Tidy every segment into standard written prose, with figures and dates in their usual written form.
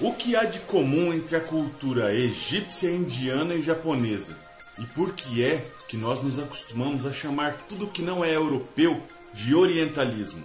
O que há de comum entre a cultura egípcia, indiana e japonesa? E por que é que nós nos acostumamos a chamar tudo que não é europeu de orientalismo?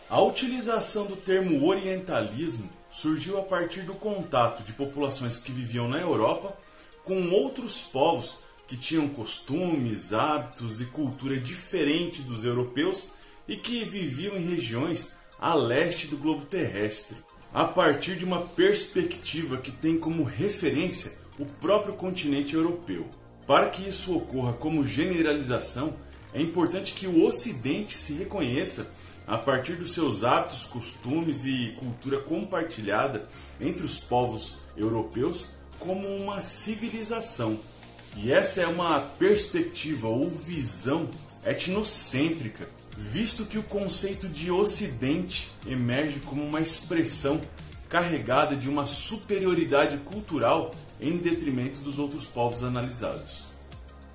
A utilização do termo orientalismo surgiu a partir do contato de populações que viviam na Europa com outros povos que tinham costumes, hábitos e cultura diferente dos europeus e que viviam em regiões a leste do globo terrestre, a partir de uma perspectiva que tem como referência o próprio continente europeu. Para que isso ocorra como generalização, é importante que o Ocidente se reconheça a partir dos seus hábitos, costumes e cultura compartilhada entre os povos europeus como uma civilização. E essa é uma perspectiva ou visão etnocêntrica, visto que o conceito de Ocidente emerge como uma expressão carregada de uma superioridade cultural em detrimento dos outros povos analisados.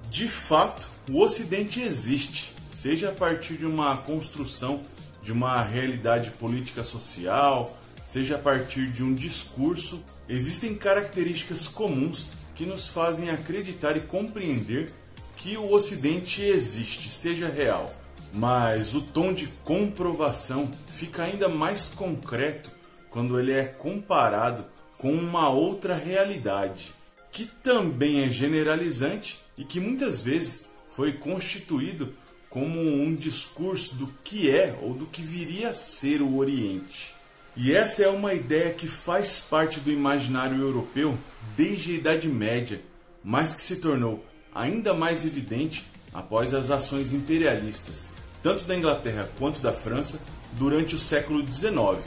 De fato, o Ocidente existe, seja a partir de uma construção de uma realidade política social, seja a partir de um discurso, existem características comuns que nos fazem acreditar e compreender que o Ocidente existe, seja real. Mas o tom de comprovação fica ainda mais concreto quando ele é comparado com uma outra realidade, que também é generalizante e que muitas vezes foi constituído como um discurso do que é ou do que viria a ser o Oriente. E essa é uma ideia que faz parte do imaginário europeu desde a Idade Média, mas que se tornou ainda mais evidente após as ações imperialistas, tanto da Inglaterra quanto da França, durante o século XIX.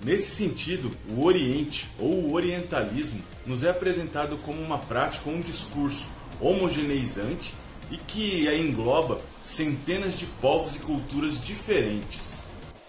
Nesse sentido, o Oriente ou o orientalismo nos é apresentado como uma prática ou um discurso homogeneizante e que engloba centenas de povos e culturas diferentes.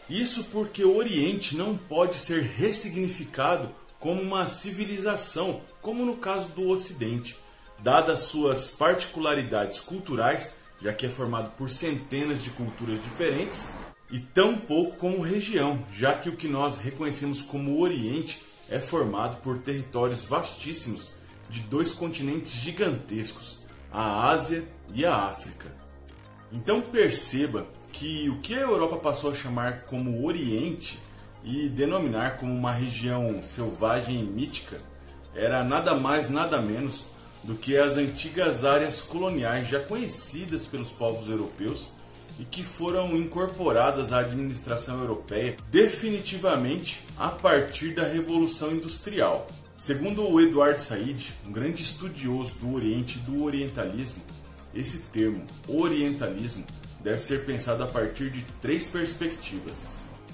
Isso porque o Oriente não pode ser ressignificado como uma civilização, como no caso do Ocidente, dadas suas particularidades culturais, já que é formado por centenas de culturas diferentes, e tampouco como região, já que o que nós reconhecemos como Oriente é formado por territórios vastíssimos de dois continentes gigantescos, a Ásia e a África. Então perceba que o que a Europa passou a chamar como Oriente e denominar como uma região selvagem e mítica era nada mais nada menos do que as antigas áreas coloniais já conhecidas pelos povos europeus e que foram incorporadas à administração europeia definitivamente a partir da Revolução Industrial. Segundo o Edward Said, um grande estudioso do Oriente e do orientalismo, esse termo, orientalismo, deve ser pensado a partir de três perspectivas.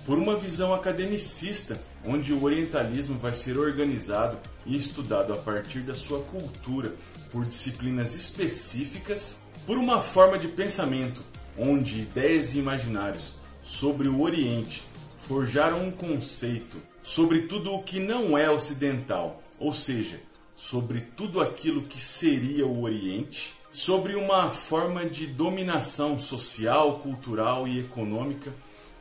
Por uma visão academicista, onde o orientalismo vai ser organizado e estudado a partir da sua cultura por disciplinas específicas. Por uma forma de pensamento, onde ideias e imaginários sobre o Oriente forjaram um conceito sobre tudo o que não é ocidental, ou seja, sobre tudo aquilo que seria o Oriente, sobre uma forma de dominação social, cultural e econômica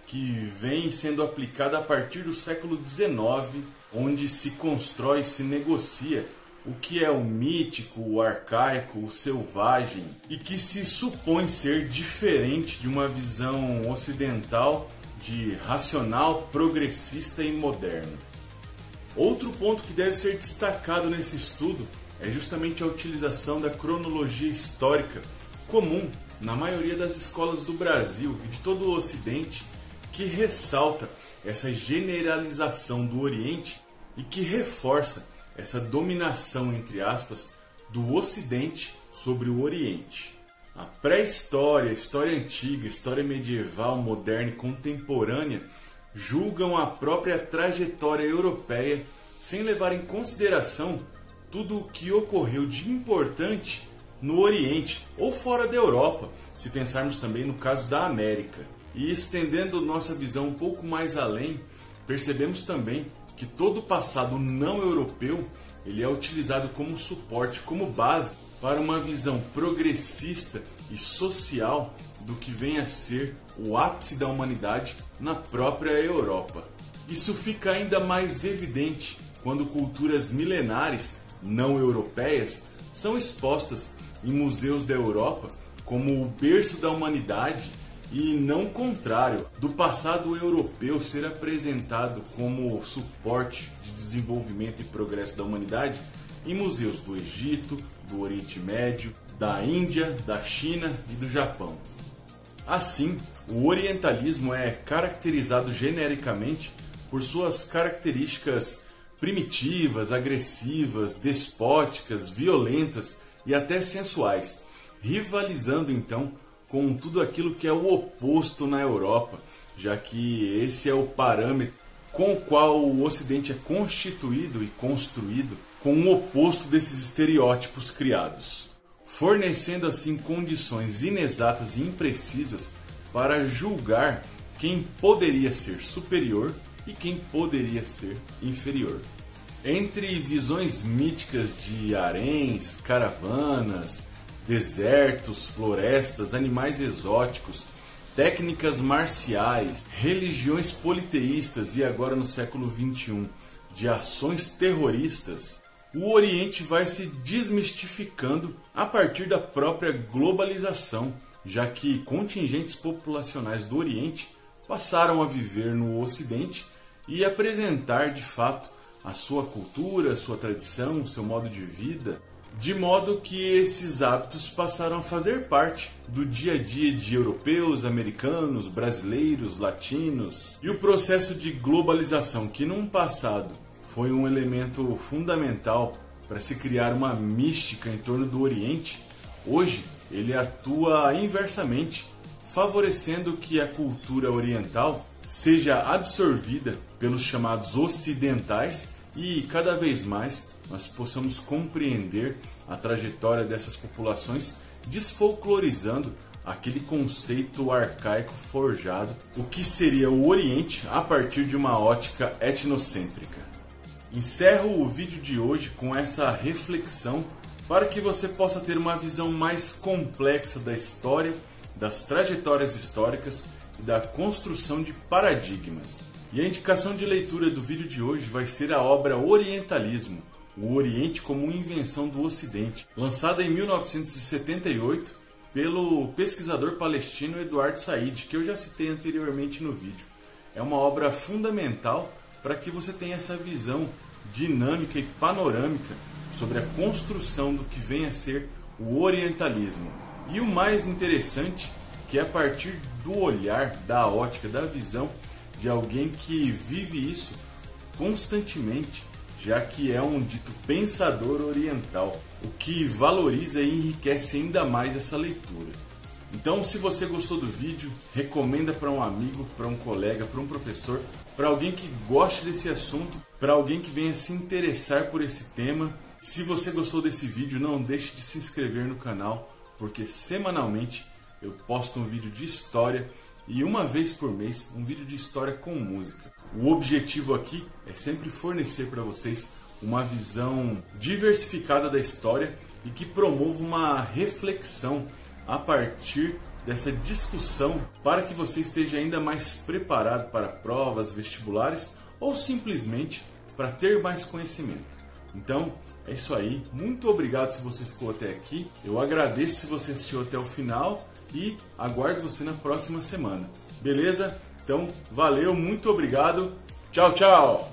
que vem sendo aplicada a partir do século XIX, onde se constrói e se negocia o que é o mítico, o arcaico, o selvagem, e que se supõe ser diferente de uma visão ocidental de racional, progressista e moderno. Outro ponto que deve ser destacado nesse estudo é justamente a utilização da cronologia histórica comum na maioria das escolas do Brasil e de todo o Ocidente, que ressalta essa generalização do Oriente e que reforça essa dominação, entre aspas, do Ocidente sobre o Oriente. A pré-história, a história antiga, a história medieval, moderna e contemporânea julgam a própria trajetória europeia sem levar em consideração tudo o que ocorreu de importante no Oriente ou fora da Europa, se pensarmos também no caso da América. E estendendo nossa visão um pouco mais além, percebemos também que todo o passado não europeu ele é utilizado como suporte, como base para uma visão progressista e social do que vem a ser o ápice da humanidade na própria Europa. Isso fica ainda mais evidente quando culturas milenares não europeias são expostas em museus da Europa como o berço da humanidade e não o contrário, do passado europeu ser apresentado como suporte de desenvolvimento e progresso da humanidade em museus do Egito, do Oriente Médio, da Índia, da China e do Japão. Assim, o orientalismo é caracterizado genericamente por suas características primitivas, agressivas, despóticas, violentas e até sensuais, rivalizando então com tudo aquilo que é o oposto na Europa, já que esse é o parâmetro com o qual o Ocidente é constituído e construído com o oposto desses estereótipos criados, fornecendo assim condições inexatas e imprecisas para julgar quem poderia ser superior e quem poderia ser inferior. Entre visões míticas de haréns, caravanas, desertos, florestas, animais exóticos, técnicas marciais, religiões politeístas e agora no século XXI, de ações terroristas, o Oriente vai se desmistificando a partir da própria globalização, já que contingentes populacionais do Oriente passaram a viver no Ocidente e apresentar de fato a sua cultura, a sua tradição, o seu modo de vida, de modo que esses hábitos passaram a fazer parte do dia a dia de europeus, americanos, brasileiros, latinos. E o processo de globalização, que num passado foi um elemento fundamental para se criar uma mística em torno do Oriente, hoje ele atua inversamente, favorecendo que a cultura oriental seja absorvida pelos chamados ocidentais e cada vez mais nós possamos compreender a trajetória dessas populações, desfolclorizando aquele conceito arcaico forjado, o que seria o Oriente a partir de uma ótica etnocêntrica. Encerro o vídeo de hoje com essa reflexão para que você possa ter uma visão mais complexa da história, das trajetórias históricas e da construção de paradigmas. E a indicação de leitura do vídeo de hoje vai ser a obra Orientalismo, o Oriente como invenção do Ocidente, lançada em 1978 pelo pesquisador palestino Eduardo Said, que eu já citei anteriormente no vídeo. É uma obra fundamental para que você tenha essa visão dinâmica e panorâmica sobre a construção do que vem a ser o orientalismo. E o mais interessante, que é a partir do olhar, da ótica, da visão de alguém que vive isso constantemente, já que é um dito pensador oriental, o que valoriza e enriquece ainda mais essa leitura. Então, se você gostou do vídeo, recomenda para um amigo, para um colega, para um professor, para alguém que goste desse assunto, para alguém que venha se interessar por esse tema. Se você gostou desse vídeo, não deixe de se inscrever no canal, porque semanalmente eu posto um vídeo de história e uma vez por mês um vídeo de história com música. O objetivo aqui é sempre fornecer para vocês uma visão diversificada da história e que promova uma reflexão a partir dessa discussão para que você esteja ainda mais preparado para provas vestibulares ou simplesmente para ter mais conhecimento. Então, é isso aí. Muito obrigado se você ficou até aqui. Eu agradeço se você assistiu até o final e aguardo você na próxima semana. Beleza? Então, valeu, muito obrigado. Tchau, tchau!